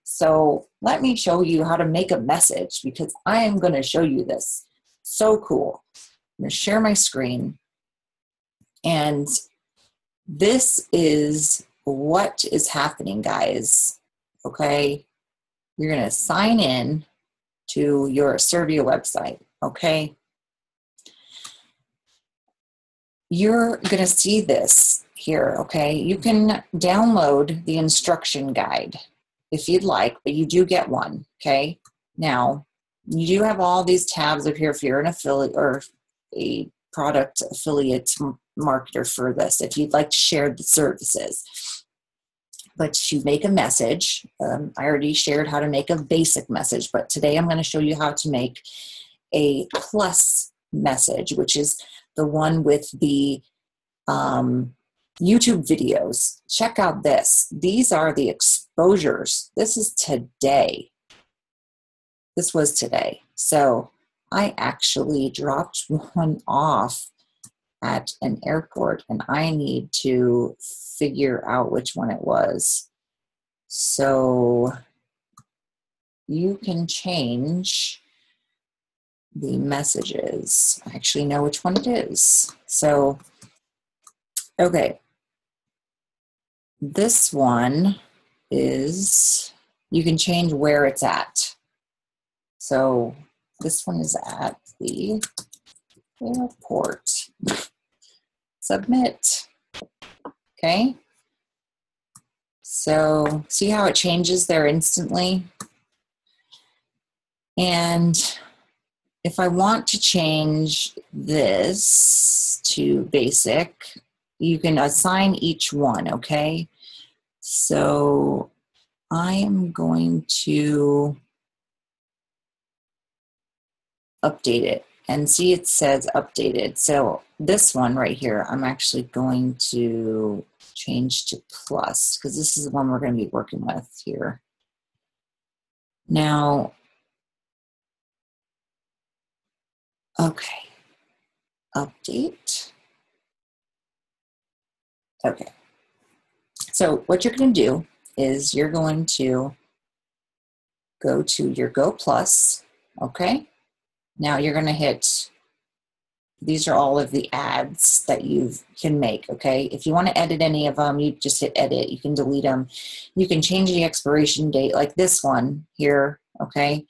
So let me show you how to make a message, because I am going to show you this. So cool. I'm going to share my screen. And this is what is happening, guys. Okay. You're going to sign in to your ASIRVIA website. Okay. You're going to see this here. Okay. You can download the instruction guide if you'd like, but you do get one. Okay. Now, you do have all these tabs up here if you're an affiliate or a product affiliate marketer for this, if you'd like to share the services. But you make a message. I already shared how to make a basic message, but today I'm going to show you how to make a plus message, which is the one with the YouTube videos. Check out this. These are the exposures. This is today. This was today. So I actually dropped one off at an airport, and I need to figure out which one it was. So you can change the messages. I actually know which one it is. So, okay. This one is, you can change where it's at. So this one is at the airport. Submit. Okay. So see how it changes there instantly? And if I want to change this to basic, you can assign each one, okay? So I am going to update it, and see it says updated. So this one right here, I'm actually going to change to plus, because this is the one we're going to be working with here. Now, okay, update. Okay, so what you're going to do is you're going to go to your Go Plus, okay? Now you're going to hit, these are all of the ads that you can make, okay? If you want to edit any of them, you just hit edit. You can delete them. You can change the expiration date, like this one here, okay?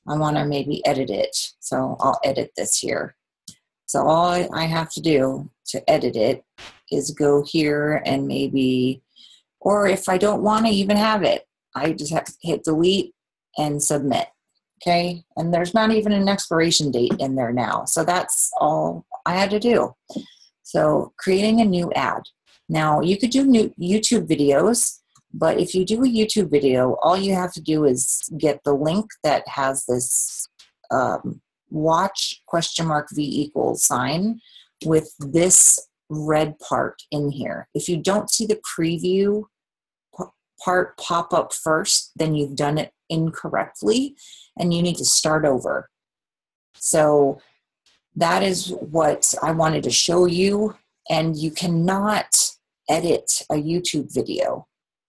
I want to maybe edit it, so I'll edit this here. So all I have to do to edit it is go here and maybe, or if I don't want to even have it, I just have to hit delete and submit. Okay, and there's not even an expiration date in there now. So that's all I had to do. So creating a new ad. Now you could do new YouTube videos, but if you do a YouTube video, all you have to do is get the link that has this watch ? V = sign with this red part in here. If you don't see the preview part pop up first, then you've done it incorrectly and you need to start over. So that is what I wanted to show you. And you cannot edit a YouTube video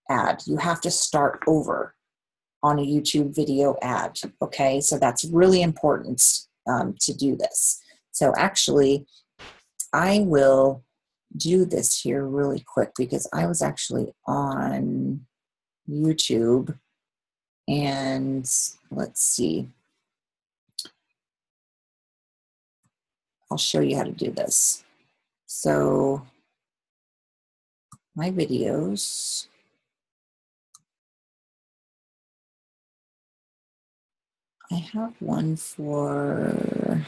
ad. You have to start over on a YouTube video ad. Okay, so that's really important to do this. So actually, I will do this here really quick because I was actually on YouTube, and let's see. I'll show you how to do this. So my videos, I have one for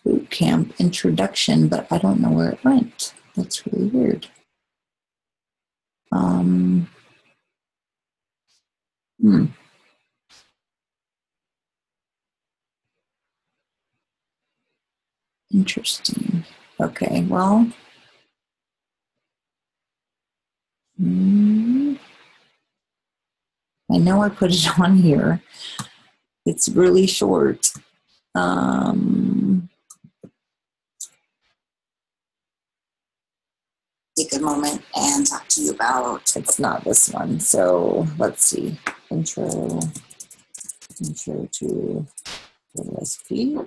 boot camp introduction, but I don't know where it went. That's really weird. Interesting. Okay, well, I know I put it on here. It's really short. take a moment and talk to you about, it's not this one, so let's see, intro to the recipe.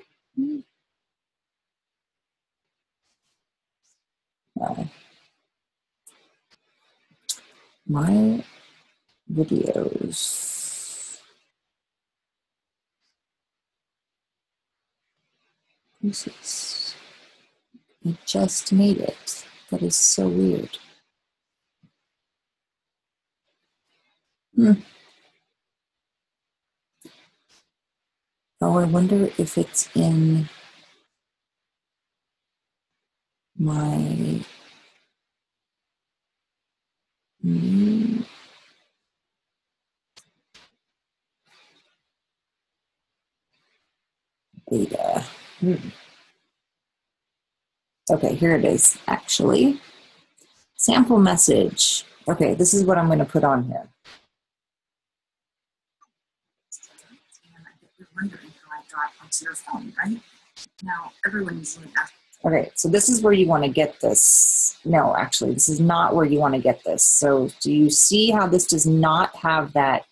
My videos. It just made it. That is so weird. Oh, I wonder if it's in my beta. Okay, here it is, actually. Sample message. Okay, this is what I'm going to put on here. You're wondering how I got onto your phone, right? Now, everyone usually asks. Okay, so this is where you want to get this. No, actually, this is not where you want to get this. So do you see how this does not have that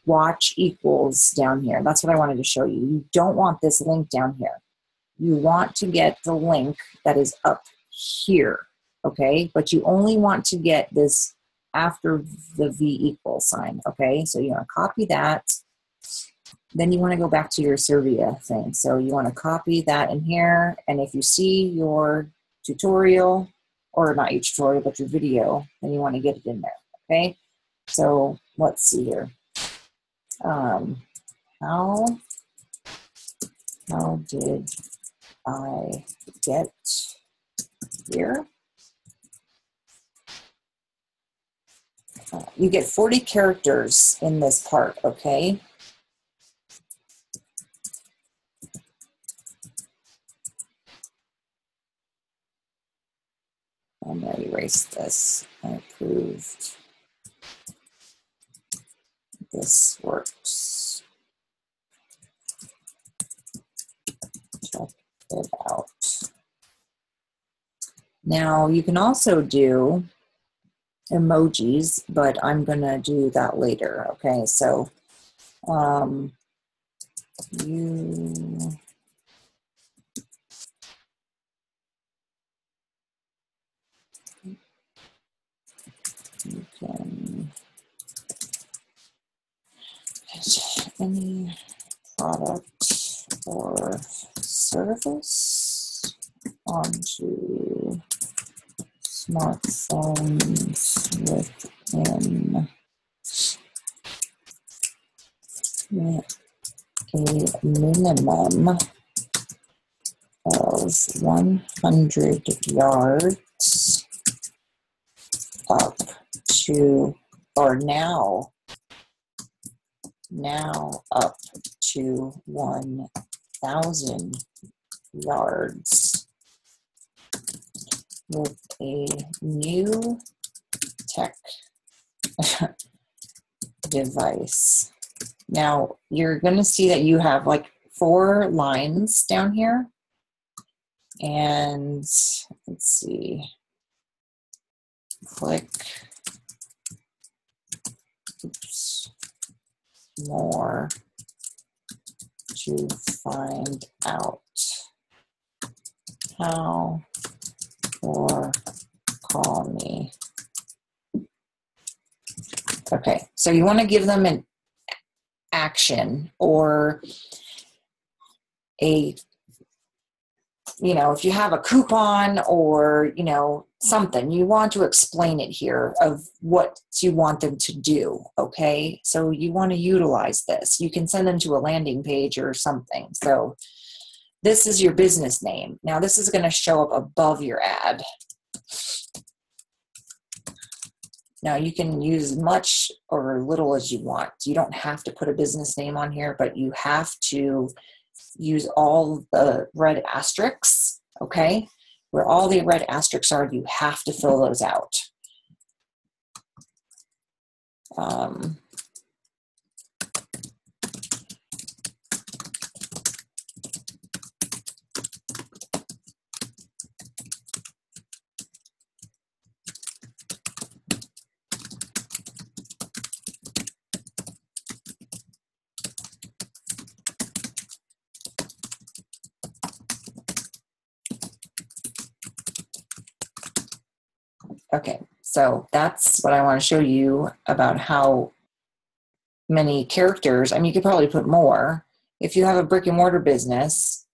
watch equals down here? That's what I wanted to show you. You don't want this link down here. You want to get the link that is up here, okay? But you only want to get this after the V equal sign, okay? So you want to copy that. Then you want to go back to your ASIRVIA thing. So you want to copy that in here. And if you see your tutorial, or not your tutorial, but your video, then you want to get it in there, okay? So let's see here. How did I get here? You get 40 characters in this part, okay? I'm going to erase this. I approved. This works. Check it out. Now, you can also do emojis, but I'm going to do that later, okay? So, you can put any product or service onto smartphones within a minimum of 100 yards up to, or now up to 1,000 yards with a new tech device. Now you're going to see that you have like 4 lines down here. And let's see, click more to find out how, or call me. Okay, so you want to give them an action or a, you know, if you have a coupon or, you know, something, you want to explain it here of what you want them to do, okay? So you want to utilize this. You can send them to a landing page or something. So this is your business name. Now this is going to show up above your ad. Now you can use much or little as you want. You don't have to put a business name on here, but you have to use all the red asterisks, okay? Where all the red asterisks are, you have to fill those out. Okay, so that's what I want to show you about how many characters. I mean, you could probably put more. If you have a brick and mortar business,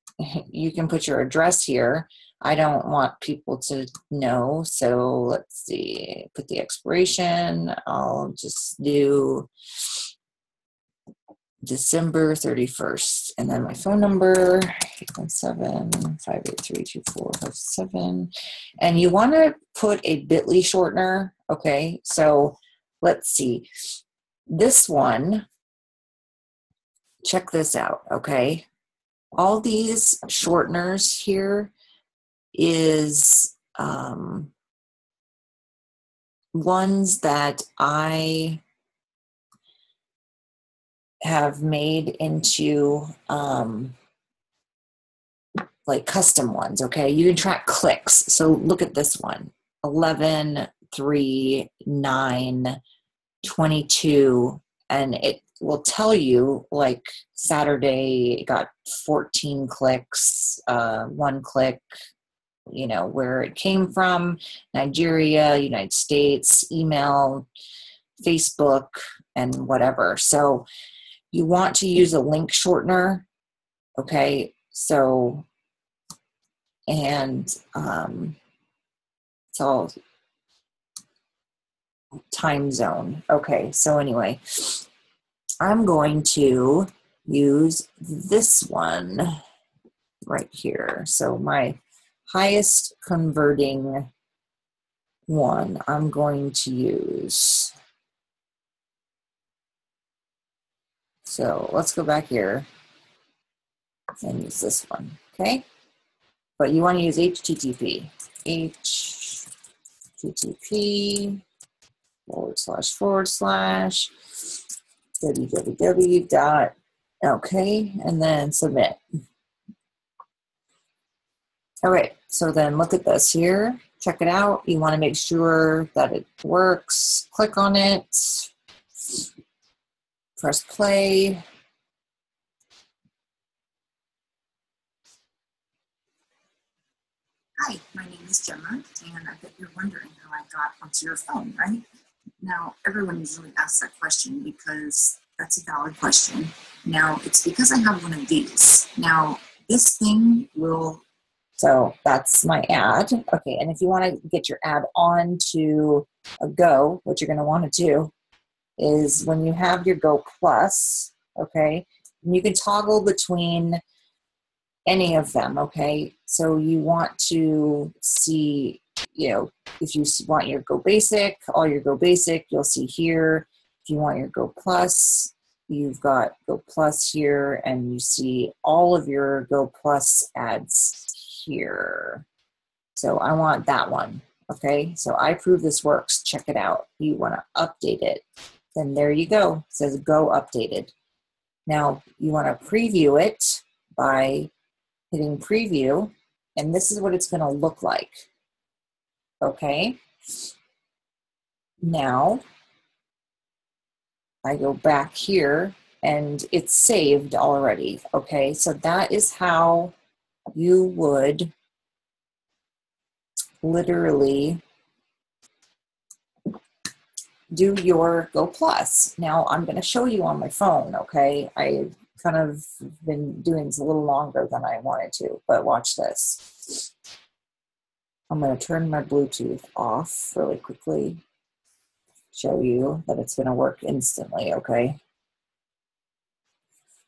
you can put your address here. I don't want people to know, so let's see, put the expiration. I'll just do December 31st, and then my phone number, 817-583-2457. And you want to put a bit.ly shortener. Okay, so let's see. This one, check this out, okay? All these shorteners here is ones that I have made into like custom ones, okay? You can track clicks. So look at this one, 11, 3, 9, 22, and it will tell you like Saturday got 14 clicks, 1 click, you know, where it came from, Nigeria, United States, email, Facebook, and whatever. So you want to use a link shortener, okay? So, and it's all time zone. Okay, so anyway, I'm going to use this one right here. So my highest converting one I'm going to use. So let's go back here and use this one, okay? But you want to use HTTP. HTTP / www dot, okay, and then submit. All right, so then look at this here. Check it out. You want to make sure that it works. Click on it. Press play. Hi, my name is Gemma, and I bet you're wondering how I got onto your phone, right? Now, everyone usually asks that question because that's a valid question. Now, it's because I have one of these. Now, this thing will... So that's my ad. Okay, and if you want to get your ad onto a Go, what you're going to want to do is when you have your Go Plus, okay, and you can toggle between any of them, okay? So you want to see, you know, if you want your Go Basic, all your Go Basic, you'll see here. If you want your Go Plus, you've got Go Plus here, and you see all of your Go Plus ads here. So I want that one, okay? So I prove this works. Check it out. You want to update it. Then there you go. It says Go Updated. Now you want to preview it by hitting preview, and this is what it's going to look like. Okay. Now I go back here and it's saved already. Okay. So that is how you would literally do your Go Plus. Now I'm going to show you on my phone. Okay. I kind of been doing this a little longer than I wanted to, but watch this. I'm going to turn my Bluetooth off really quickly, show you that it's going to work instantly, okay?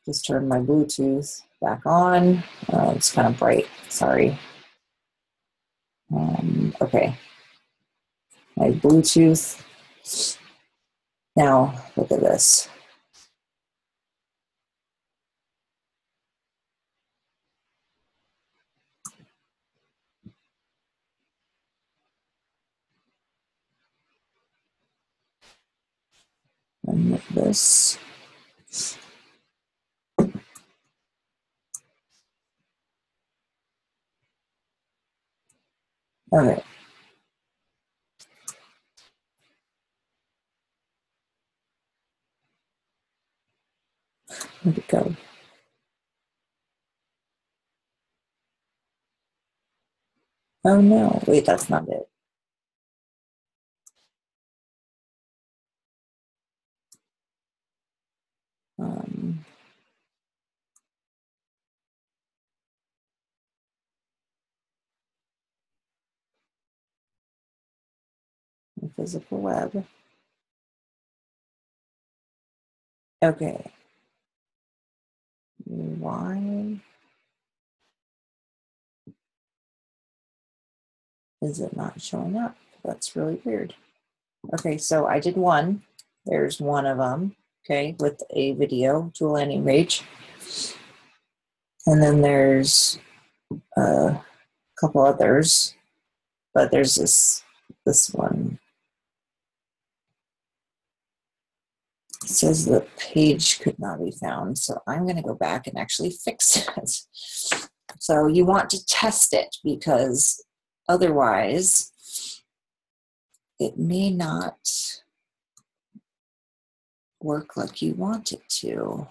Just turn my Bluetooth back on. It's kind of bright, sorry. Okay, my Bluetooth. Now, look at this. And look at this. All right. Where'd it go? Oh no, wait, that's not it. the physical web. Okay. Why is it not showing up? That's really weird. Okay, so I did one. There's one of them, okay, with a video to a landing page. And then there's a couple others, but there's this one. It says the page could not be found, so I'm going to go back and actually fix it. So you want to test it because otherwise it may not work like you want it to.